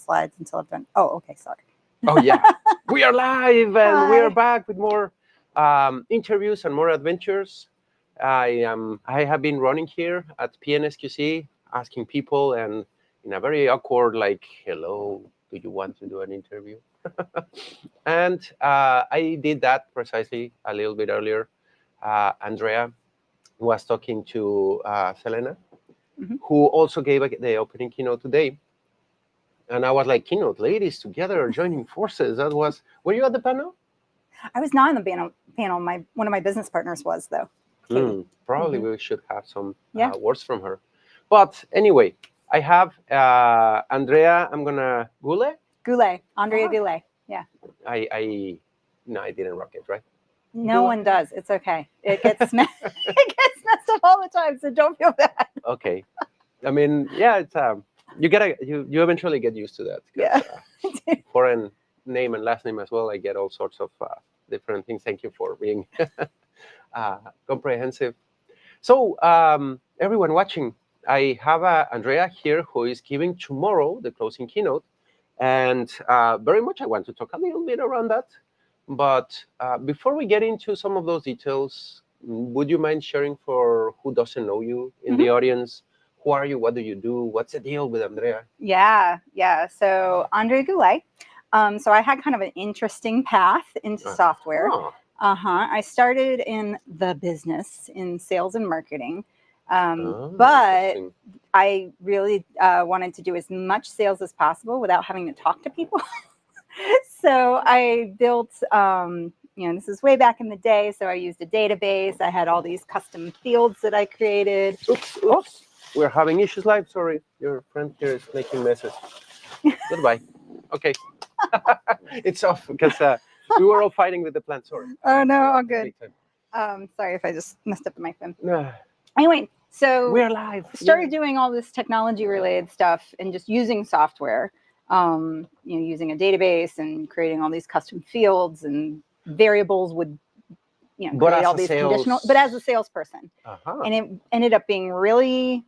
slides until I've done. Oh, okay, sorry. Oh yeah, we are live and we are Hi. back with more interviews and more adventures. I have been running here at PNSQC, asking people, and in a very awkward, like, "Hello, do you want to do an interview?" And I did that precisely a little bit earlier. Andrea was talking to Selena, who also gave the opening keynote today. And I was like, keynote ladies together joining forces. That was, were you at the panel? I was not on the panel. One of my business partners was, though. Probably we should have some Yeah. words from her. But anyway, I have Andrea, Goulet. Andrea Goulet. Yeah. No, I didn't rock it, right? No one does. It's okay. It gets it gets messed up all the time, so don't feel bad. Okay. I mean, yeah, it's you eventually get used to that. Yeah. Foreign name and last name as well. I get all sorts of different things. Thank you for being comprehensive. So everyone watching, I have Andrea here who is giving tomorrow the closing keynote. And very much I want to talk a little bit around that. But before we get into some of those details, would you mind sharing for who doesn't know you in the audience? Who are you? What do you do? What's the deal with Andrea? Yeah. So Andrea Goulet. So I had kind of an interesting path into software. I started in the business in sales and marketing. But I really wanted to do as much sales as possible without having to talk to people. So I built, this is way back in the day. So I used a database. I had all these custom fields that I created. Oops. We're having issues live. Sorry. Your friend here is making messes. Goodbye. Okay. It's off because we were all fighting with the plant. Sorry. Oh, no. All good. Sorry if I just messed up my phone. Anyway, so we're live. Started doing all this technology-related stuff and just using software. Using a database and creating all these custom fields and variables would, create all these conditional. But as a salesperson, and it ended up being really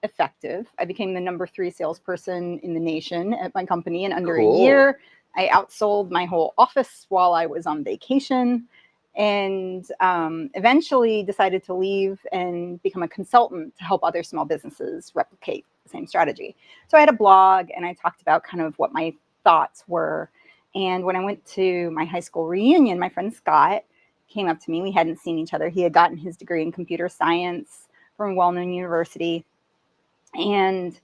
effective. I became the number 3 salesperson in the nation at my company in under a year. I outsold my whole office while I was on vacation, and eventually decided to leave and become a consultant to help other small businesses replicate the same strategy. So I had a blog and I talked about kind of what my thoughts were. And when I went to my high school reunion, my friend Scott came up to me. We hadn't seen each other. He had gotten his degree in computer science from a well-known university. And,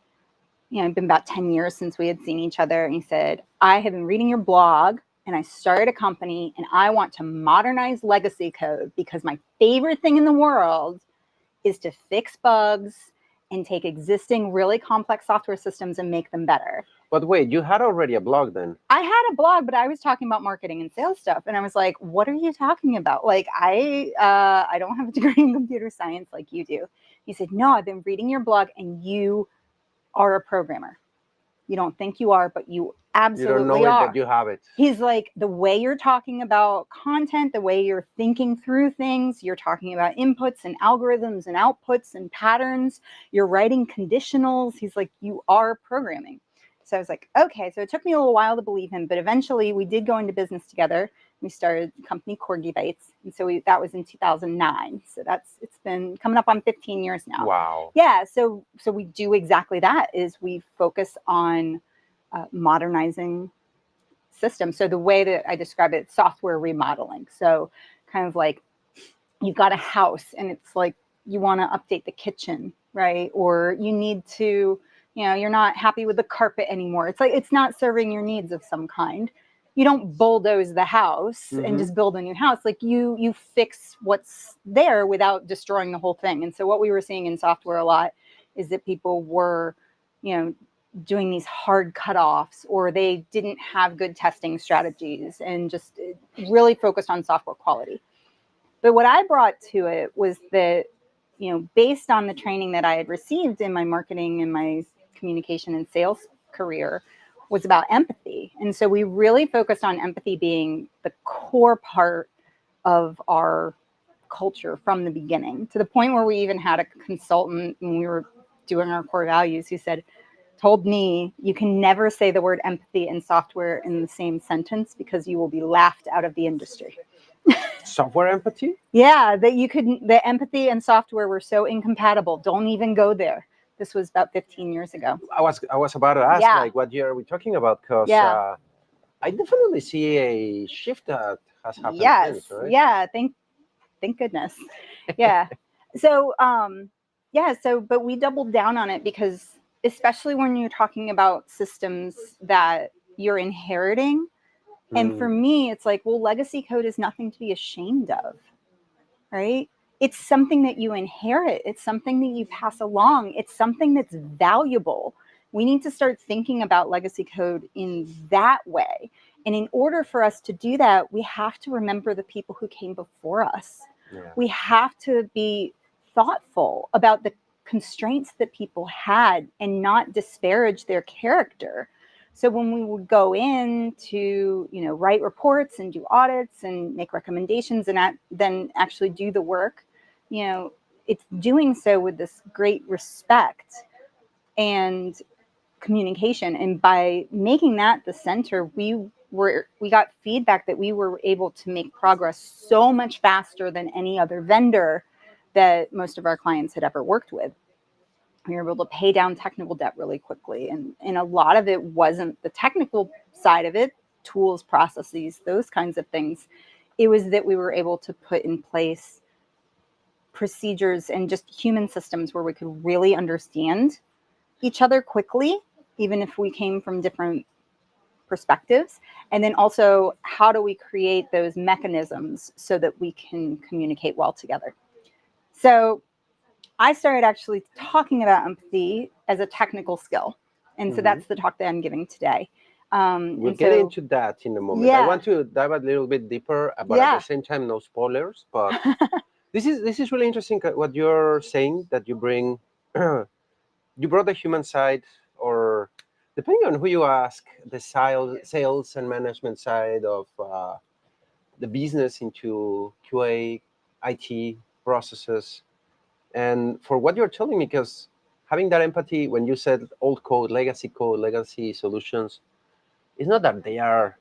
it'd been about 10 years since we had seen each other. And he said, I have been reading your blog and I started a company and I want to modernize legacy code because my favorite thing in the world is to fix bugs and take existing really complex software systems and make them better. But wait, you had already a blog then? I had a blog, but I was talking about marketing and sales stuff. And I was like, what are you talking about? Like, I don't have a degree in computer science like you do. He said, no, I've been reading your blog and you are a programmer. You don't think you are, but you absolutely are. You don't know it, but you have it. He's like, the way you're talking about content, the way you're thinking through things, you're talking about inputs and algorithms and outputs and patterns, you're writing conditionals. He's like, you are programming. So I was like, okay. So it took me a little while to believe him, but eventually we did go into business together. We started the company Corgi Bites. And so that was in 2009. So it's been coming up on 15 years now. Wow. Yeah. So we do exactly that is we focus on modernizing systems. So the way that I describe it, software remodeling. So kind of like you've got a house and it's like you want to update the kitchen, right? Or you need to, you're not happy with the carpet anymore. It's like it's not serving your needs of some kind. You don't bulldoze the house and just build a new house. Like you fix what's there without destroying the whole thing. And so what we were seeing in software a lot is that people were, doing these hard cutoffs, or they didn't have good testing strategies and just really focused on software quality. But what I brought to it was that, based on the training that I had received in my marketing and my communication and sales career, was about empathy. And so we really focused on empathy being the core part of our culture from the beginning, to the point where we even had a consultant when we were doing our core values who said, told me you can never say the word empathy and software in the same sentence because you will be laughed out of the industry. Software empathy? Yeah, the empathy and software were so incompatible. Don't even go there. This was about 15 years ago. I was about to ask, Yeah. like, what year are we talking about? Because Yeah. I definitely see a shift that has happened Yes. since, right? Yeah. Thank goodness. Yeah. So, but we doubled down on it because, especially when you're talking about systems that you're inheriting, and for me, it's like, well, legacy code is nothing to be ashamed of, right? It's something that you inherit. It's something that you pass along. It's something that's valuable. We need to start thinking about legacy code in that way. And in order for us to do that, we have to remember the people who came before us. Yeah. We have to be thoughtful about the constraints that people had and not disparage their character. So when we would go in to, write reports and do audits and make recommendations and then actually do the work, it's doing so with this great respect and communication. And by making that the center, we got feedback that we were able to make progress so much faster than any other vendor that most of our clients had ever worked with. We were able to pay down technical debt really quickly. And a lot of it wasn't the technical side of it, tools, processes, those kinds of things. It was that we were able to put in place procedures and just human systems where we could really understand each other quickly, even if we came from different perspectives. And then also, how do we create those mechanisms so that we can communicate well together? So I started actually talking about empathy as a technical skill. And so that's the talk that I'm giving today. We'll get into that in a moment. Yeah. I want to dive a little bit deeper, but at the same time, no spoilers. But this is really interesting what you're saying, that you bring, you brought the human side, or depending on who you ask, the sales and management side of the business into QA, IT processes. And for what you're telling me, because having that empathy, when you said old code, legacy solutions, it's not that they are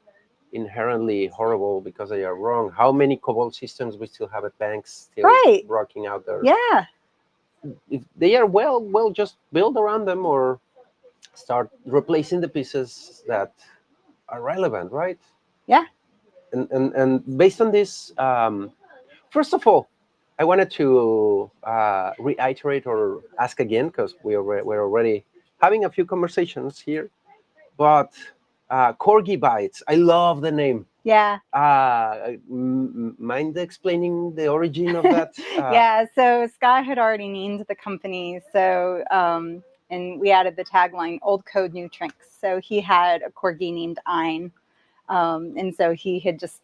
inherently horrible because they are wrong. How many COBOL systems we still have at banks still rocking out there? Yeah. If they are well, just build around them or start replacing the pieces that are relevant, right? Yeah. And based on this, first of all, I wanted to reiterate or ask again, because we're already having a few conversations here, but Corgi Bytes, I love the name. Yeah. Mind explaining the origin of that? Yeah, so Scott had already named the company, so and we added the tagline, old code, new tricks. So he had a corgi named Ein. And so he had just,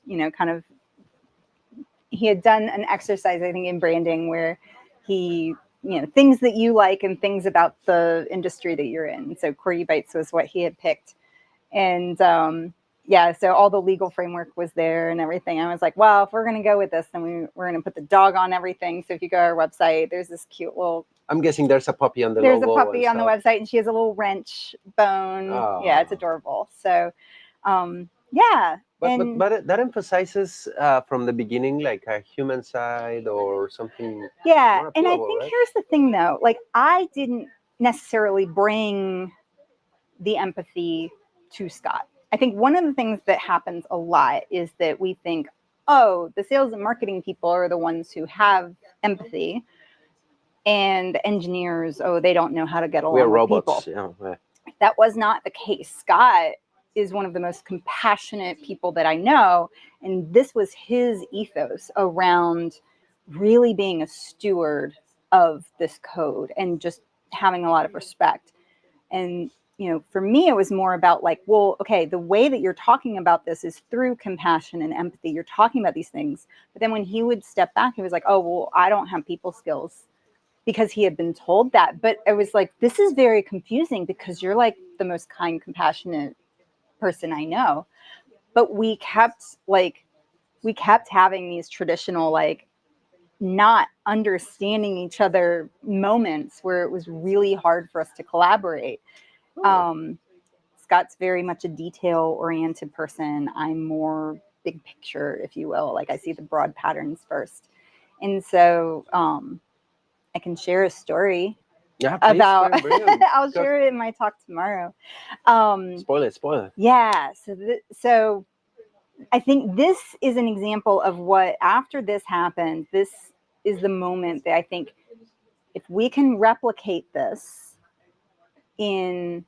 he had done an exercise, I think, in branding where he, things that you like and things about the industry that you're in. So Corgi Bytes was what he had picked. And so all the legal framework was there and everything. I was like, well, if we're going to go with this, then we're going to put the dog on everything. So if you go to our website, there's this cute little... I'm guessing there's a puppy on the logo. There's a puppy on the website, and she has a little wrench bone. Oh. Yeah, it's adorable. So, yeah. But that emphasizes from the beginning, like a human side or something. Yeah, and I think here's the thing, though. Like, I didn't necessarily bring the empathy to Scott. I think one of the things that happens a lot is that we think, oh, the sales and marketing people are the ones who have empathy, and the engineers, oh, they don't know how to get along with robots. People. Yeah. That was not the case. Scott is one of the most compassionate people that I know, and this was his ethos around really being a steward of this code and just having a lot of respect. And for me, it was more about like, well, okay, the way that you're talking about this is through compassion and empathy. You're talking about these things. But then when he would step back, he was like, oh, well, I don't have people skills, because he had been told that. But I was like, this is very confusing because you're like the most kind, compassionate person I know. But we kept having these traditional, like, not understanding each other moments where it was really hard for us to collaborate. Scott's very much a detail-oriented person. I'm more big picture, if you will. Like I see the broad patterns first. And so I can share a story about, I'll share it in my talk tomorrow. Spoil it. Yeah. So I think this is an example of what, after this happened, this is the moment that I think if we can replicate this in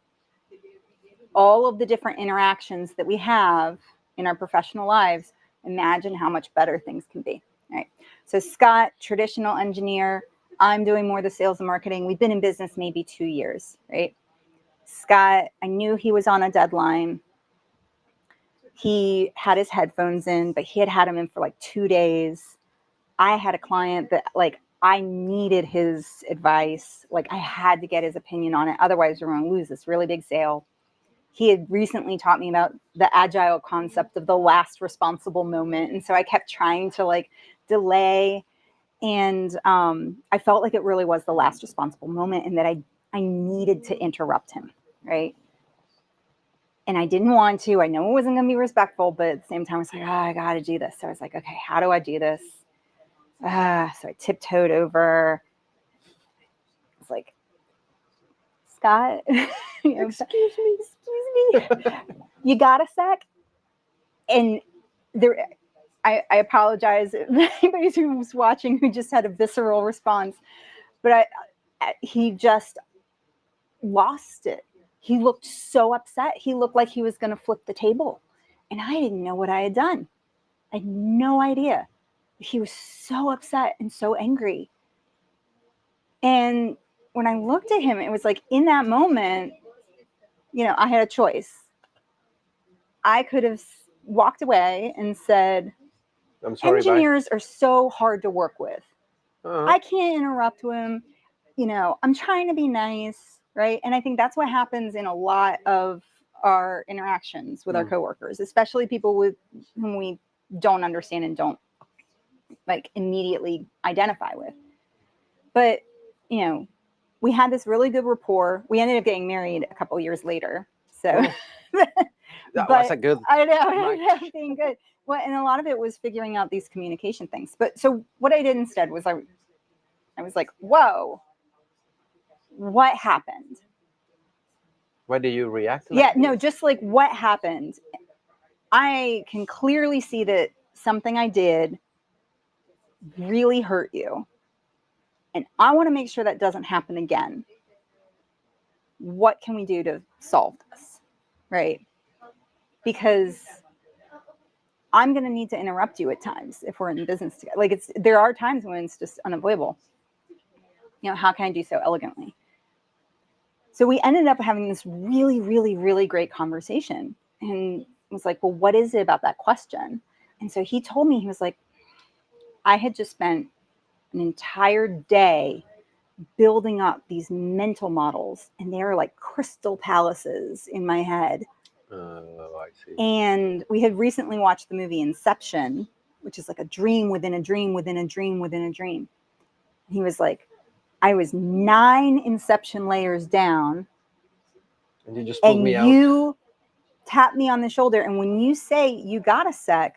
all of the different interactions that we have in our professional lives, imagine how much better things can be. Right. So Scott, traditional engineer, I'm doing more of the sales and marketing. We've been in business maybe 2 years, right? Scott, I knew he was on a deadline. He had his headphones in, but he had them in for like 2 days. I had a client that like I needed his advice. Like I had to get his opinion on it. Otherwise, we're going to lose this really big sale. He had recently taught me about the agile concept of the last responsible moment. And so I kept trying to like delay. And I felt like it really was the last responsible moment and that I needed to interrupt him, right? And I didn't want to. I know it wasn't going to be respectful, but at the same time, I was like, I got to do this. So I was like, okay, how do I do this? So I tiptoed over. It's like, Scott, excuse me, you got a sec? And there, I apologize if anybody who's watching who just had a visceral response, but he just lost it. He looked so upset. He looked like he was going to flip the table. And I didn't know what I had done. I had no idea. He was so upset and so angry. And when I looked at him, it was like in that moment, I had a choice. I could have walked away and said, I'm sorry, engineers are so hard to work with. I can't interrupt him. I'm trying to be nice, right? And I think that's what happens in a lot of our interactions with our coworkers, especially people with whom we don't understand and don't like immediately identify with. But, we had this really good rapport. We ended up getting married a couple years later. So that was a good. I know, it ended up being good. Well, and a lot of it was figuring out these communication things. But so what I did instead was I was like, whoa, what happened? Why did you react to that? Yeah, no, just like what happened. I can clearly see that something I did really hurt you. And I want to make sure that doesn't happen again. What can we do to solve this? Right? Because I'm going to need to interrupt you at times if we're in business together. Like there are times when it's just unavoidable. How can I do so elegantly? So we ended up having this really, really, really great conversation and was like, well, what is it about that question? And so he told me, he was like, I had just spent an entire day building up these mental models and they were like crystal palaces in my head. I see. And we had recently watched the movie Inception, which is like a dream within a dream within a dream within a dream. And he was like, I was 9 Inception layers down. And you just pulled me out. You tapped me on the shoulder. And when you say you got a sec,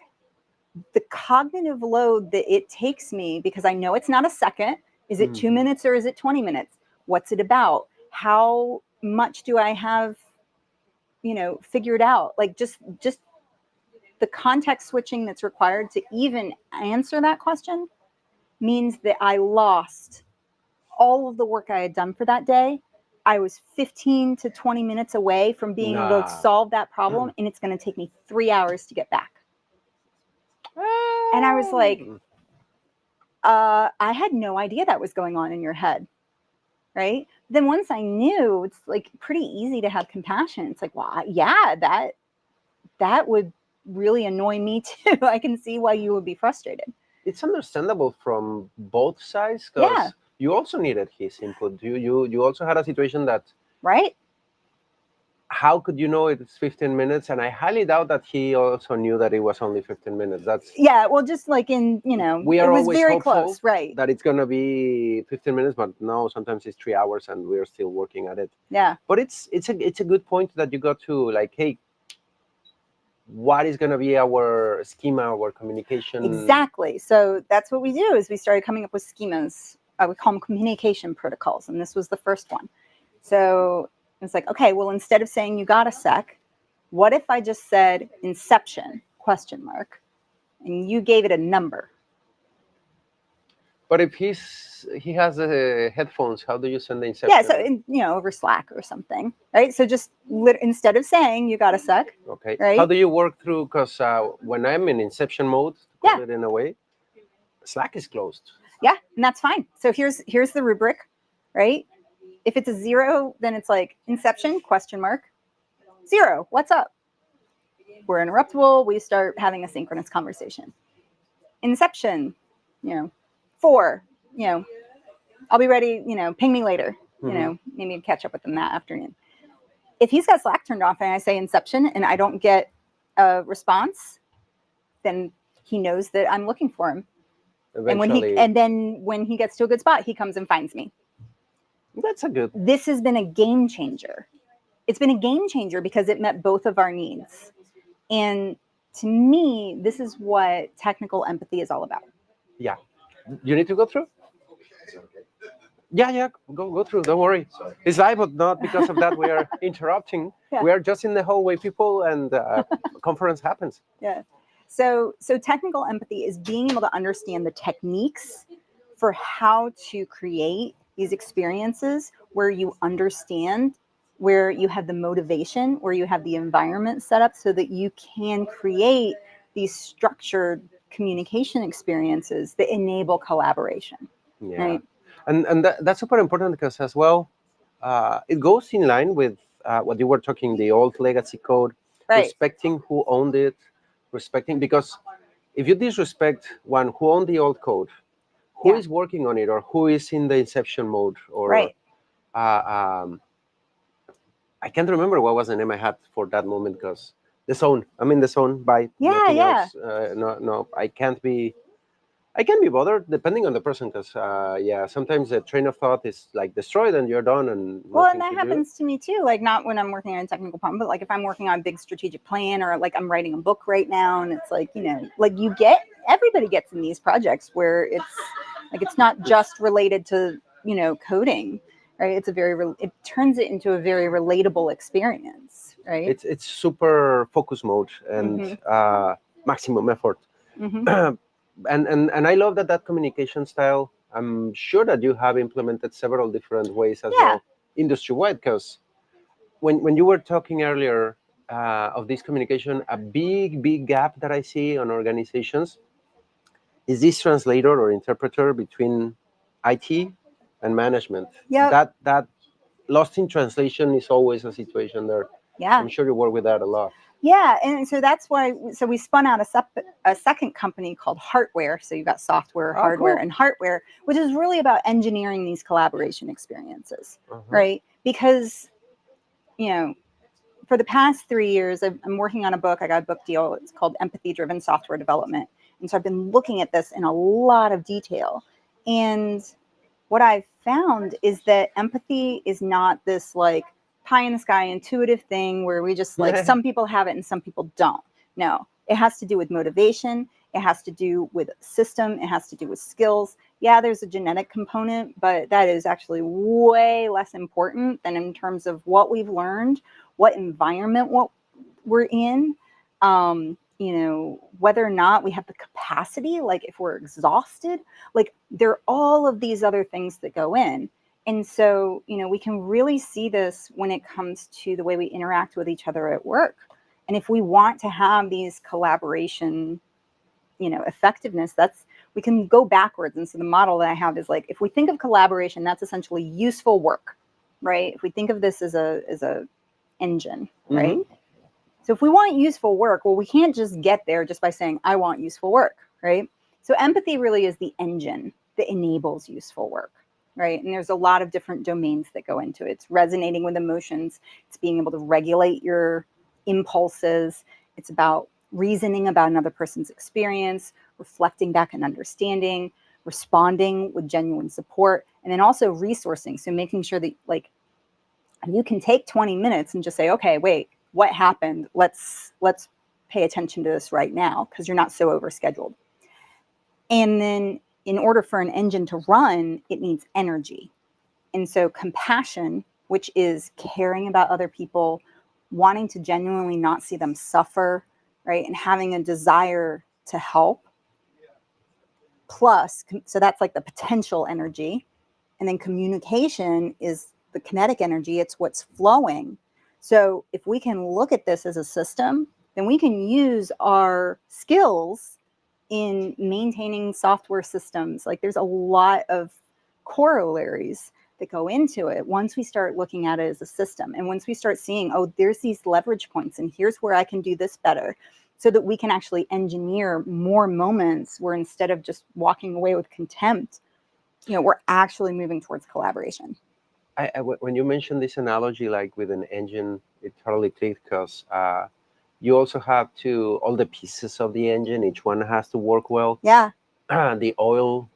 the cognitive load that it takes me, because I know it's not a second. Is it 2 minutes or is it 20 minutes? What's it about? How much do I have, figured out? Like just the context switching that's required to even answer that question means that I lost all of the work I had done for that day. I was 15 to 20 minutes away from being able to solve that problem, and it's going to take me 3 hours to get back. And I was like, I had no idea that was going on in your head, right? Then once I knew, it's like pretty easy to have compassion. It's like, well, yeah, that would really annoy me too. I can see why you would be frustrated. It's understandable from both sides because you also needed his input. You also had a situation that, right? how could you know it's 15 minutes? And I highly doubt that he also knew that it was only 15 minutes. That's Yeah, well, just like in, we are it was always very hopeful close, right? that it's gonna be 15 minutes, but no, sometimes it's 3 hours, and we're still working at it. Yeah. But it's a good point that you got to, like, hey, what is gonna be our schema, our communication? Exactly. So that's what we do is we started coming up with schemas. We call them communication protocols, and this was the first one. So it's like, okay, well, instead of saying you got a sec, what if I just said inception ? And you gave it a number? But if he has headphones, how do you send the inception? Yeah, so over Slack or something, right? So just instead of saying you got a sec, okay, right? How do you work through? Because when I'm in inception mode, to call it in a way, Slack is closed. Yeah, and that's fine. So here's the rubric, right? If it's a 0, then it's like inception ? 0. What's up? We're interruptible. We start having a synchronous conversation. Inception, 4, I'll be ready, ping me later, maybe catch up with them that afternoon. If he's got Slack turned off and I say inception and I don't get a response, then he knows that I'm looking for him. Eventually. And then when he gets to a good spot, he comes and finds me. That's a good. This has been a game changer. It's been a game changer because it met both of our needs. And to me, this is what technical empathy is all about. Yeah. You need to go through? Yeah, go through. Don't worry. It's live, but not because of that we are interrupting. Yeah. We are just in the hallway, people, and conference happens. Yeah. So technical empathy is being able to understand the techniques for how to create these experiences where you understand, where you have the motivation, where you have the environment set up so that you can create these structured communication experiences that enable collaboration. Yeah. Right? And that's super important because as well, it goes in line with what you were talking, the old legacy code, right. Respecting who owned it, because if you disrespect one who owned the old code, who is working on it, or who is in the inception mode, or right. I can't remember what was the name I had for that moment because the zone. I'm in the zone by nothing else. No, I can't be bothered depending on the person because sometimes the train of thought is like destroyed and you're done and and that happens to me too, like not when I'm working on a technical problem, but like if I'm working on a big strategic plan or like I'm writing a book right now and it's like, like everybody gets in these projects where it's like it's not just related to coding, right? It turns it into a very relatable experience, right? It's super focus mode and maximum effort. And I love that communication style. I'm sure that you have implemented several different ways as well, industry-wide, because when you were talking earlier of this communication, a big gap that I see on organizations is this translator or interpreter between IT and management. Yeah. That lost in translation is always a situation there. Yeah. I'm sure you work with that a lot. Yeah, and so that's why. So we spun out a second company called Heartware. So you've got software, hardware, and Heartware, which is really about engineering these collaboration experiences, right? Because, for the past 3 years, I'm working on a book. I got a book deal. It's called Empathy-Driven Software Development. And so I've been looking at this in a lot of detail. And what I've found is that empathy is not this like pie in the sky intuitive thing where we just like some people have it and some people don't. No, it has to do with motivation. It has to do with system. It has to do with skills. Yeah, there's a genetic component, but that is actually way less important than in terms of what we've learned, what environment we're in, whether or not we have the capacity, like if we're exhausted, like there are all of these other things that go in. And so, we can really see this when it comes to the way we interact with each other at work. And if we want to have these collaboration, effectiveness, we can go backwards. And so the model that I have is like, if we think of collaboration, that's essentially useful work, right? If we think of this as a engine, right? So if we want useful work, well, we can't just get there just by saying, I want useful work, right? So empathy really is the engine that enables useful work. right? And there's a lot of different domains that go into it. It's resonating with emotions. It's being able to regulate your impulses. It's about reasoning about another person's experience, reflecting back and understanding, responding with genuine support, and then also resourcing. So making sure that like you can take 20 minutes and just say, okay, wait, what happened? Let's pay attention to this right now, because you're not so overscheduled. And then in order for an engine to run, it needs energy. And so compassion, which is caring about other people, wanting to genuinely not see them suffer, right? And having a desire to help. Plus, so that's like the potential energy. And then communication is the kinetic energy. It's what's flowing. So if we can look at this as a system, then we can use our skills in maintaining software systems. Like there's a lot of corollaries that go into it once we start looking at it as a system. And once we start seeing, oh, there's these leverage points and here's where I can do this better, so that we can actually engineer more moments where instead of just walking away with contempt, we're actually moving towards collaboration. When you mentioned this analogy, like with an engine, it totally clicked, because you also have all the pieces of the engine, each one has to work well. Yeah. The oil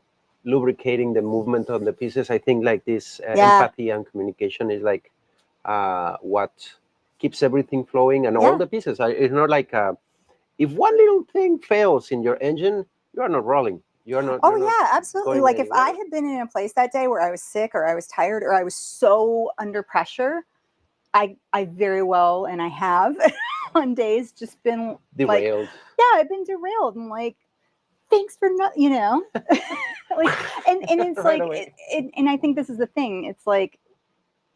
lubricating the movement of the pieces. I think like this Yeah. empathy and communication is like what keeps everything flowing, and Yeah. all the pieces. It's not like if one little thing fails in your engine, you are not rolling. You're not. Oh, You're not yeah, absolutely. going Like if I anywhere. had been in a place that day where I was sick or I was tired or I was so under pressure, I very well, and I have on days just been like, Derailed. yeah, I've been derailed and like, thanks for not, like, and it's Right like, away. and I think this is the thing. It's like,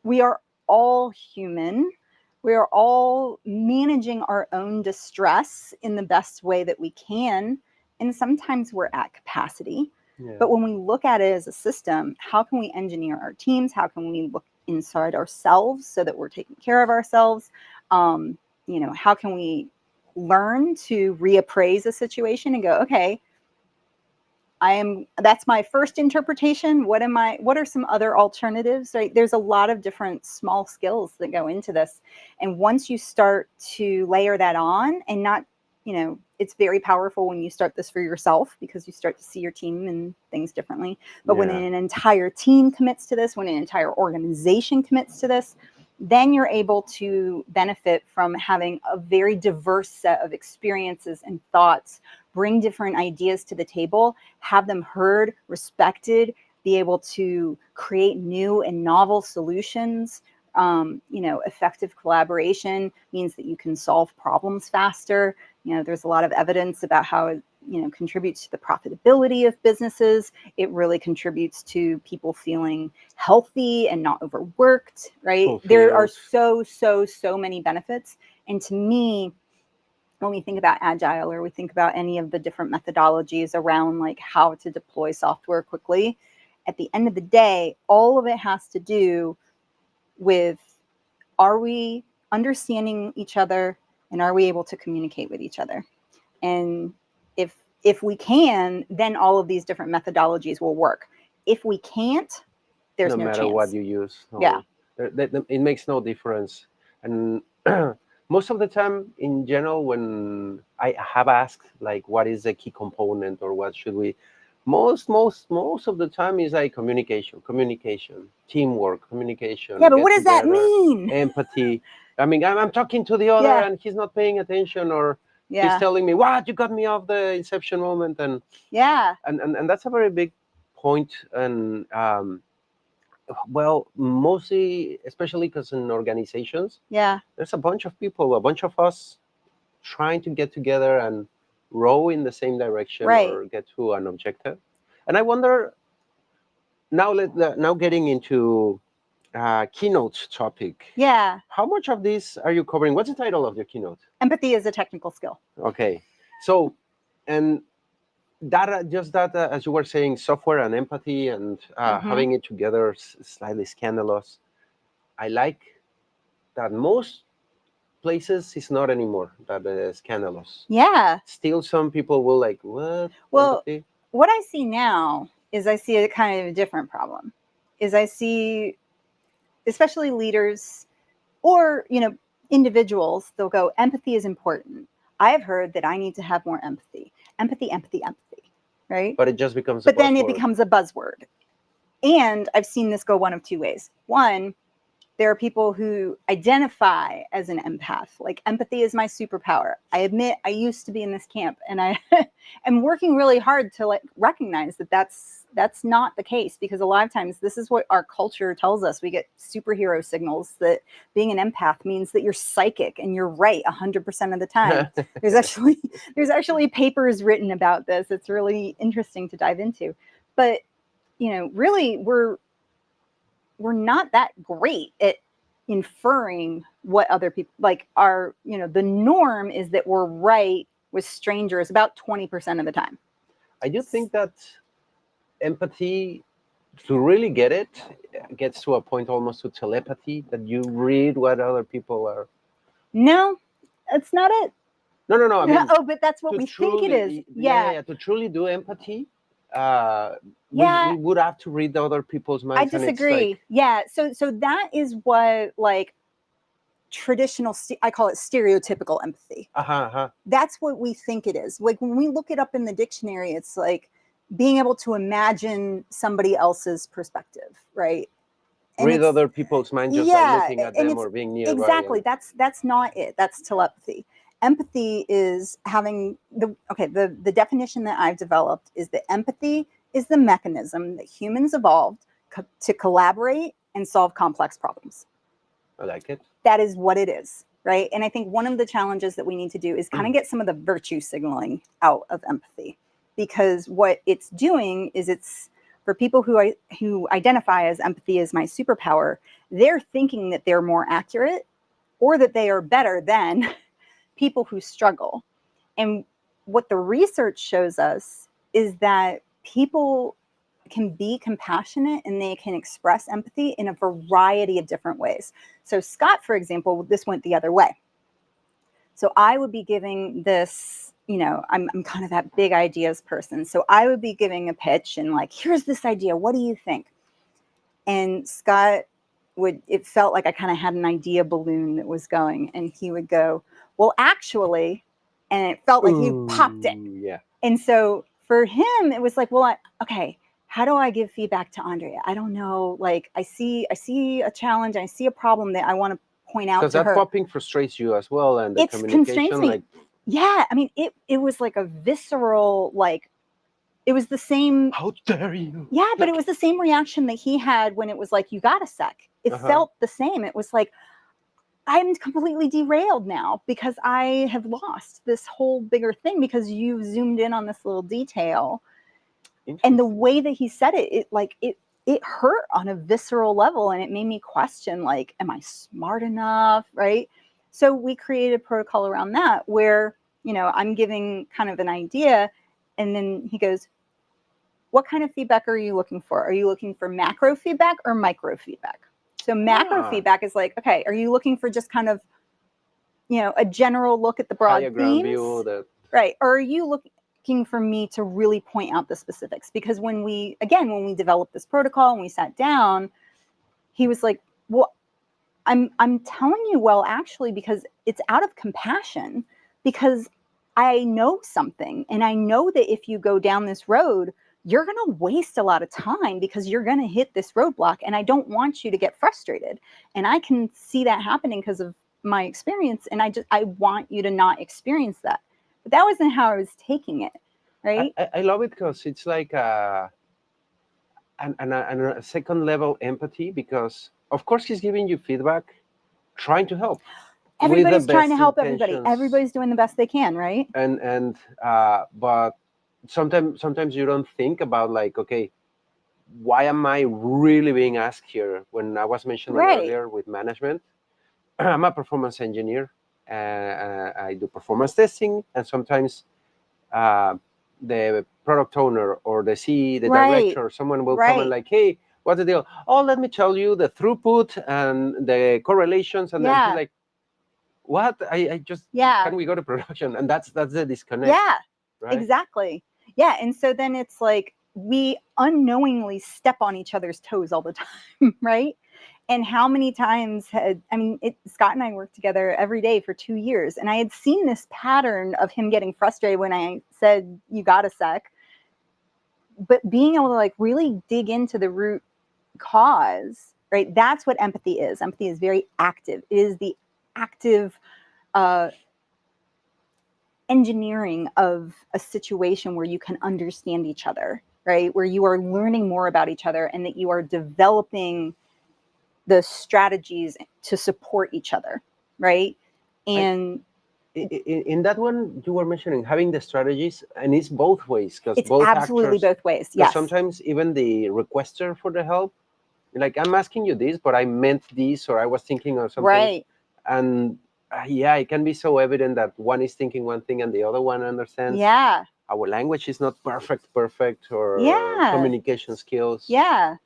we are all human. We are all managing our own distress in the best way that we can. And sometimes we're at capacity. Yeah. But when we look at it as a system, how can we engineer our teams? How can we look inside ourselves so that we're taking care of ourselves? How can we learn to reappraise a situation and go, okay, that's my first interpretation. What are some other alternatives, right? There's a lot of different small skills that go into this. And once you start to layer that on, and not, it's very powerful when you start this for yourself, because you start to see your team and things differently. But when an entire team commits to this, when an entire organization commits to this, then you're able to benefit from having a very diverse set of experiences and thoughts, bring different ideas to the table, have them heard, respected, be able to create new and novel solutions. Effective collaboration means that you can solve problems faster. There's a lot of evidence about how it, contributes to the profitability of businesses. It really contributes to people feeling healthy and not overworked, right? Fulfilled. There are so many benefits. And to me, when we think about agile, or we think about any of the different methodologies around like how to deploy software quickly, at the end of the day, all of it has to do with, are we understanding each other, and are we able to communicate with each other? And if we can, then all of these different methodologies will work. If we can't, there's no matter chance. what you use. No. Yeah. It makes no difference. And most of the time, in general, when I have asked, like, what is the key component, or what should we, most of the time is like communication, teamwork, communication. Yeah, but what does that mean? Empathy. I mean, I'm talking to the other, Yeah. and he's not paying attention, or Yeah. he's telling me, "What, you got me off the inception moment," and yeah, and that's a very big point. And well, mostly, especially because in organizations, yeah, there's a bunch of people, a bunch of us trying to get together and row in the same direction, right, or get to an objective. And I wonder, now getting into keynote topic. yeah. How much of this are you covering? What's the title of your keynote? Empathy is a technical skill. Okay, so, and that just that as you were saying, software and empathy, and having it together, slightly scandalous. I like that most places is not anymore that scandalous. Yeah. Still, some people will like, what? Well, empathy? what I see now is I see a kind of a different problem. is I see, especially leaders or, individuals, they'll go, empathy is important. I've heard that I need to have more empathy, right? But it just becomes But then it becomes a buzzword. And I've seen this go one of two ways. One, there are people who identify as an empath, like empathy is my superpower. I admit I used to be in this camp, and I am working really hard to recognize that that's not the case, because a lot of times this is what our culture tells us. We get superhero signals that being an empath means that you're psychic and you're right 100% of the time. There's actually papers written about this. It's really interesting to dive into. But really we're not that great at inferring what other people are. The norm is that we're right with strangers about 20% of the time. I do think that empathy, to really get it, gets to a point almost to telepathy, that you read what other people are. No, that's not it. No. I mean, but that's what we think it is. Yeah. To truly do empathy, we would have to read other people's minds. I disagree. So that is what traditional, I call it stereotypical empathy. That's what we think it is. Like when we look it up in the dictionary, it's like being able to imagine somebody else's perspective, right? And read other people's minds, just by looking at them or being nearby. Exactly. That's not it. That's telepathy. Empathy is having the definition that I've developed is that empathy is the mechanism that humans evolved to collaborate and solve complex problems. I like it. That is what it is, right? And I think one of the challenges that we need to do is kind of get some of the virtue signaling out of empathy, because what it's doing is it's for people who identify as empathy as my superpower, they're thinking that they're more accurate or that they are better than people who struggle. And what the research shows us is that people can be compassionate and they can express empathy in a variety of different ways. So Scott, for example, this went the other way. So I would be giving this, I'm kind of that big ideas person. So I would be giving a pitch and here's this idea. What do you think? And Scott it felt like I kind of had an idea balloon that was going, and he would go, well, actually, and it felt like he popped it. Yeah. And so for him, it was like, well, okay, how do I give feedback to Andrea? I don't know. I see a challenge. I see a problem that I want to point out to her. Because that popping frustrates you as well, and the communication. Constrains me. Yeah, I mean, it was like a visceral, it was the same. How dare you? Yeah, but it was the same reaction that he had when it was like, you got a sec. It felt the same. It was like, I'm completely derailed now because I have lost this whole bigger thing because you zoomed in on this little detail. And the way that he said it, it hurt on a visceral level, and it made me question, am I smart enough, right? So we created a protocol around that where, I'm giving kind of an idea, and then he goes, what kind of feedback are you looking for? Are you looking for macro feedback or micro feedback? So macro feedback is okay, are you looking for just kind of, a general look at the broad themes? View, right. Or are you looking for me to really point out the specifics? Because when we developed this protocol and we sat down, he was like, well, I'm telling you, well, actually, because it's out of compassion, because I know something, and I know that if you go down this road, you're going to waste a lot of time because you're going to hit this roadblock, and I don't want you to get frustrated. And I can see that happening because of my experience, and I want you to not experience that. But that wasn't how I was taking it, right? I love it because it's like a second level empathy, because of course he's giving you feedback, trying to help. Everybody's trying to help everybody. Everybody's doing the best they can, right? And but sometimes you don't think about okay, why am I really being asked here? When I was mentioning earlier with management, I'm a performance engineer, and I do performance testing, and sometimes the product owner or the director, someone will come and hey, what's the deal? Oh, let me tell you the throughput and the correlations, and then he's like, what? I just can we go to production? And that's the disconnect. Yeah, right? Exactly. Yeah, and so then it's like, we unknowingly step on each other's toes all the time, right? And how many times Scott and I worked together every day for 2 years, and I had seen this pattern of him getting frustrated when I said, you got a sec. But being able to like really dig into the root cause, right? That's what empathy is. Empathy is very active. It is the active engineering of a situation where you can understand each other, right? Where you are learning more about each other and that you are developing the strategies to support each other, right? And in that one you were mentioning having the strategies, and it's both ways, because it's both absolutely actors, both ways. Yes. sometimes even the requester for the help, like, I'm asking you this, but I meant this, or I was thinking of something. Right. And yeah, it can be so evident that one is thinking one thing and the other one understands. Yeah. Our language is not perfect, or Yeah. communication skills. Yeah.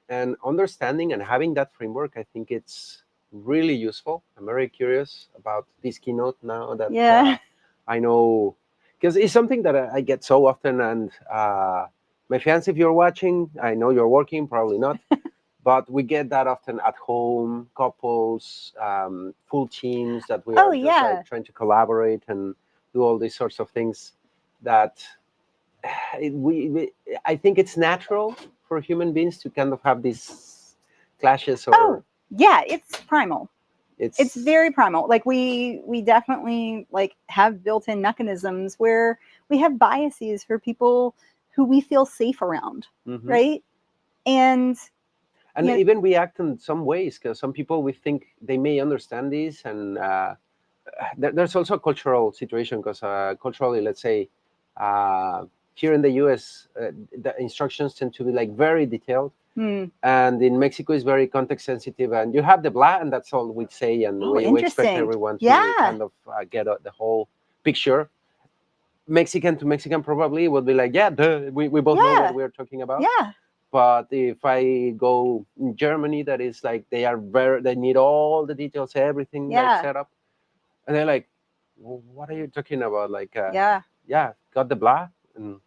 And understanding and having that framework, I think it's really useful. I'm very curious about this keynote now that I know, because it's something that I get so often. And my fans, if you're watching, I know you're working, probably not. But we get that often at home, couples, full teams that we are just like trying to collaborate and do all these sorts of things. That I think it's natural for human beings to kind of have these clashes. Or it's primal. It's very primal. Like we definitely like have built-in mechanisms where we have biases for people who we feel safe around, right? And even we act in some ways, because some people, we think they may understand this. And there's also a cultural situation, because culturally, let's say, here in the US, the instructions tend to be like very detailed. And in Mexico is very context sensitive, and you have the blah, and that's all we say, and we expect everyone to kind of get the whole picture. Mexican to Mexican probably would be like, we both know what we're talking about. But if I go in Germany, that is like they need all the details, everything like set up, and they're like, well, what are you talking about? Like, got the blah, and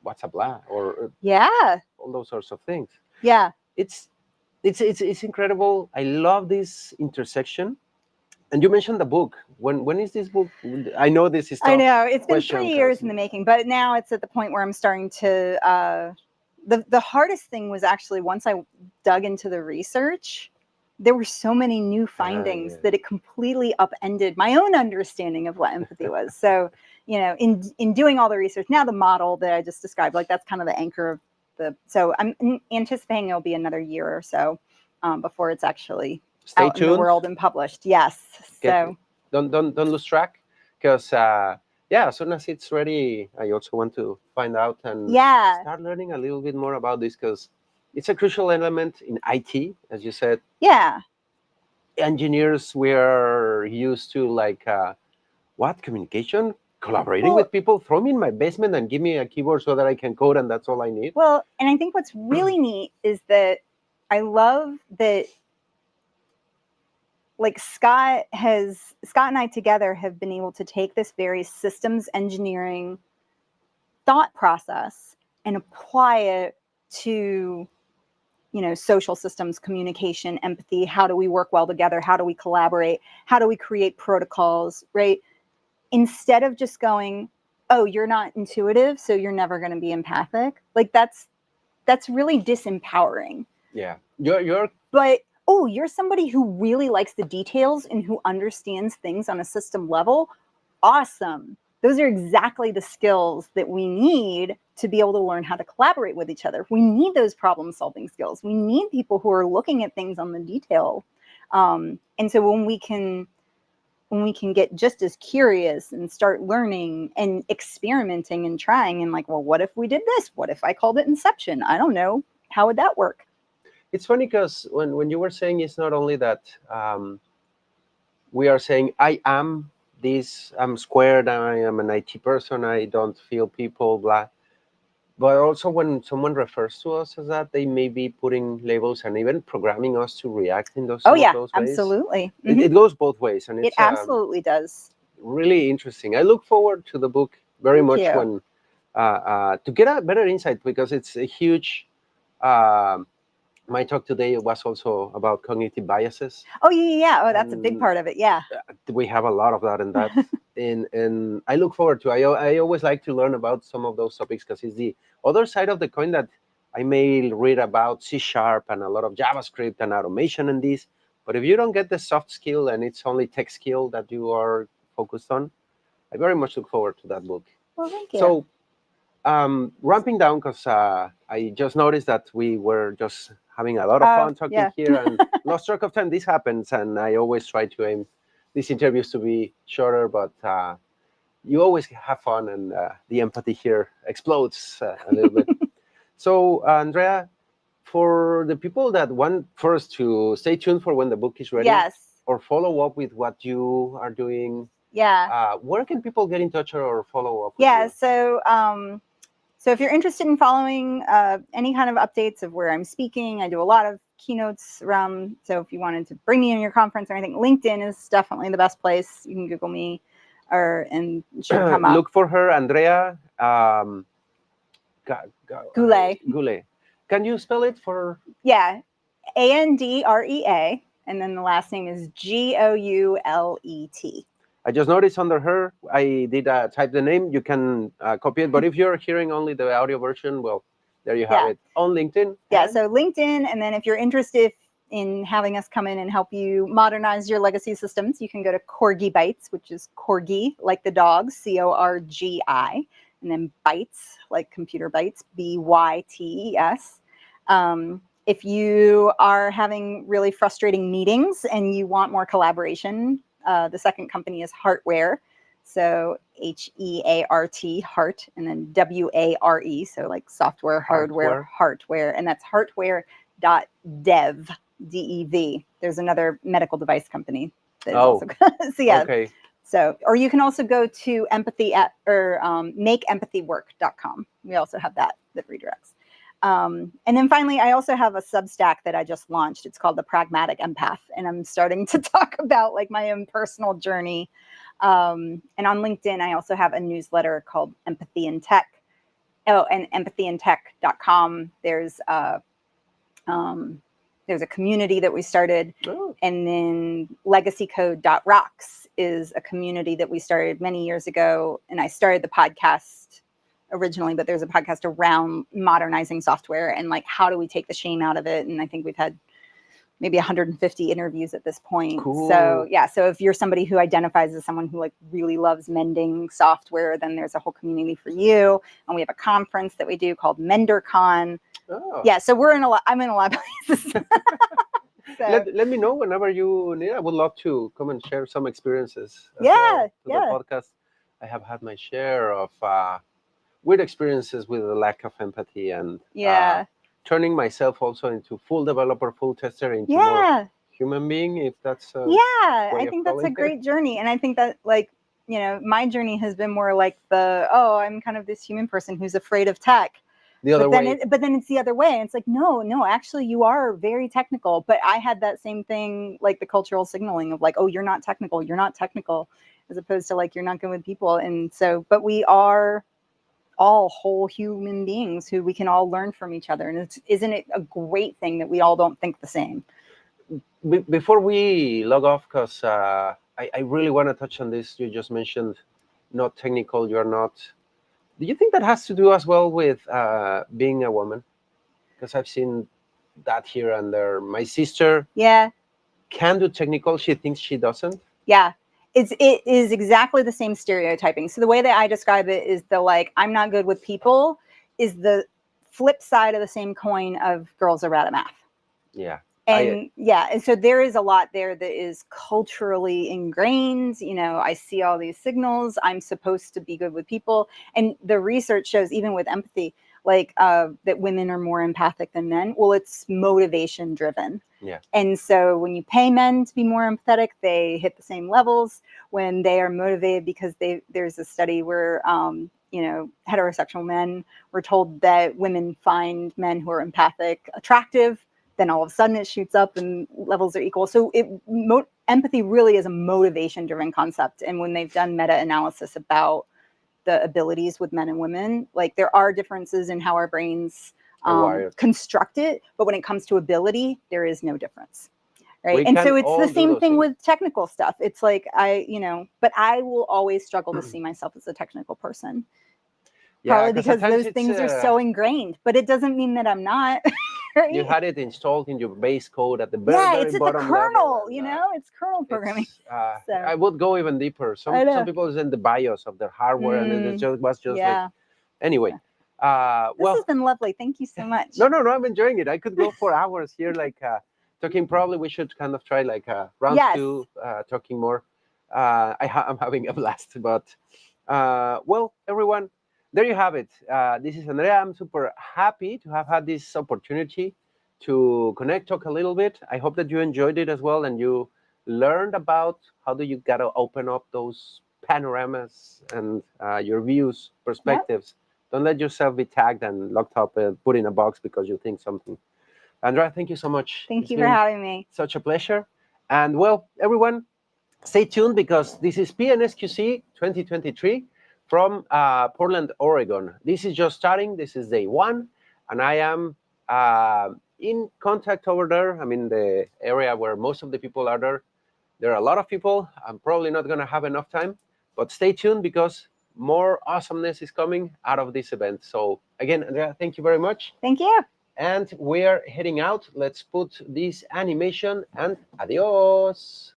what's a blah, or all those sorts of things. It's incredible. I love this intersection. And you mentioned the book. When is this book? I know this is tough. I know it's been 3 years in the making, but now it's at the point where I'm starting to. The hardest thing was actually once I dug into the research, there were so many new findings that it completely upended my own understanding of what empathy was. So, in doing all the research, now the model that I just described, like that's kind of the anchor of so I'm anticipating it'll be another year or so before it's actually out in the world and published. Yes. So don't lose track, because as soon as it's ready, I also want to find out and start learning a little bit more about this, because it's a crucial element in IT, as you said. Engineers, we are used to like communication, collaborating with people. Throw me in my basement and give me a keyboard so that I can code, and that's all I need. Well, and I think what's really neat is that I love that like Scott and I together have been able to take this very systems engineering thought process and apply it to, social systems, communication, empathy. How do we work well together? How do we collaborate? How do we create protocols, right? Instead of just going, oh, you're not intuitive, so you're never going to be empathic. Like that's really disempowering. But you're somebody who really likes the details and who understands things on a system level. Awesome. Those are exactly the skills that we need to be able to learn how to collaborate with each other. We need those problem-solving skills. We need people who are looking at things on the detail. And so when we can get just as curious and start learning and experimenting and trying and like, well, what if we did this? What if I called it Inception? I don't know. How would that work? It's funny because when you were saying it's not only that we are saying, I am this, I'm squared, I am an IT person, I don't feel people, blah. But also when someone refers to us as that, they may be putting labels and even programming us to react in those ways. Absolutely. It goes both ways. And it absolutely does. Really interesting. I look forward to the book very much when to get a better insight, because it's a huge. My talk today was also about cognitive biases. Oh, yeah. Oh, that's a big part of it. Yeah. We have a lot of that in that. And I look forward to. I always like to learn about some of those topics, because it's the other side of the coin that I may read about C# and a lot of JavaScript and automation and this. But if you don't get the soft skill and it's only tech skill that you are focused on, I very much look forward to that book. Well, thank you. So, ramping down, because I just noticed that we were just having a lot of fun talking here and lost track of time. This happens, and I always try to aim these interviews to be shorter, but you always have fun, and the empathy here explodes a little bit. So, Andrea, for the people that want first to stay tuned for when the book is ready, yes, or follow up with what you are doing, where can people get in touch or follow up with you? So if you're interested in following any kind of updates of where I'm speaking, I do a lot of keynotes around. So if you wanted to bring me in your conference or anything, LinkedIn is definitely the best place. You can Google me, and it should come up. Look for her, Andrea Goulet. Goulet. Can you spell it for? Yeah, Andrea, and then the last name is Goulet. I just noticed under her, I did type the name. You can copy it, but if you're hearing only the audio version, well, there you have it on LinkedIn. Yeah, so LinkedIn, and then if you're interested in having us come in and help you modernize your legacy systems, you can go to Corgi Bytes, which is Corgi, like the dog, Corgi, and then Bytes, like computer bytes, Bytes. If you are having really frustrating meetings and you want more collaboration, the second company is Heartware. So HEART, Heart, and then WARE, so like software, hardware, Heartware, and that's heartware.dev, DEV. There's another medical device company that is also so yeah. Okay. So, or you can also go to makeempathywork.com. We also have that redirects. And then finally, I also have a Substack that I just launched. It's called The Pragmatic Empath, and I'm starting to talk about like my own personal journey. And on LinkedIn, I also have a newsletter called Empathy in Tech. Oh, and empathyintech.com. There's a community that we started, and then legacycode.rocks is a community that we started many years ago. And I started the podcast originally, but there's a podcast around modernizing software and like how do we take the shame out of it. And I think we've had maybe 150 interviews at this point. Cool. So yeah, so if you're somebody who identifies as someone who like really loves mending software, then there's a whole community for you. And we have a conference that we do called MenderCon. Yeah, so I'm in a lot of places. So, let me know whenever you need. I would love to come and share some experiences. The podcast. I have had my share of weird experiences with the lack of empathy and turning myself also into full developer, full tester, into more human being, if that's I think that's a great journey. And I think that like, you know, my journey has been more like I'm kind of this human person who's afraid of tech. The other way. But then it's the other way. And it's like, no, actually you are very technical. But I had that same thing, like the cultural signaling of like, oh, you're not technical, as opposed to like, you're not good with people. And so, but we are all whole human beings who we can all learn from each other. And isn't it a great thing that we all don't think the same? Before we log off, because I really want to touch on this. You just mentioned not technical, you're not. Do you think that has to do as well with being a woman? Because I've seen that here and there. My sister can do technical. She thinks she doesn't. Yeah. It is exactly the same stereotyping. So the way that I describe it is I'm not good with people is the flip side of the same coin of girls are bad at math. Yeah. And and so there is a lot there that is culturally ingrained. You know, I see all these signals. I'm supposed to be good with people. And the research shows, even with empathy, that women are more empathic than men. Well, it's motivation driven. Yeah. And so when you pay men to be more empathetic, they hit the same levels. When they are motivated, because there's a study where heterosexual men were told that women find men who are empathic attractive, then all of a sudden it shoots up and levels are equal. So empathy really is a motivation driven concept. And when they've done meta-analysis about the abilities with men and women. Like there are differences in how our brains Wired. construct it, but when it comes to ability, there is no difference. Right. We And can so it's all the do same those thing things. with technical stuff. It's like but I will always struggle to see myself as a technical person. Yeah, Probably because sometimes those things are so ingrained, but it doesn't mean that I'm not. Right? You had it installed in your base code at the Yeah, very it's at the bottom kernel, level. you know, it's kernel programming. So. So I would go even deeper. I know. Some people send the BIOS of their hardware, and it was just yeah. like. Anyway, This well, has been lovely. Thank you so much. no, I'm enjoying it. I could go for hours here, like talking. Probably we should kind of try like round Yes. 2, talking more. I'm having a blast, but well, everyone, there you have it. This is Andrea. I'm super happy to have had this opportunity to connect, talk a little bit. I hope that you enjoyed it as well, and you learned about how do you gotta open up those panoramas and your views, perspectives. Yep. Don't let yourself be tagged and locked up and put in a box because you think something. Andrea, thank you so much. Thank you for having me. Such a pleasure. And well, everyone, stay tuned because this is PNSQC 2023 from Portland, Oregon. This is just starting. This is day 1. And I am in contact over there. I'm in the area where most of the people are there. There are a lot of people. I'm probably not going to have enough time. But stay tuned because more awesomeness is coming out of this event. So again, Andrea, thank you very much. Thank you. And we're heading out. Let's put this animation and adios.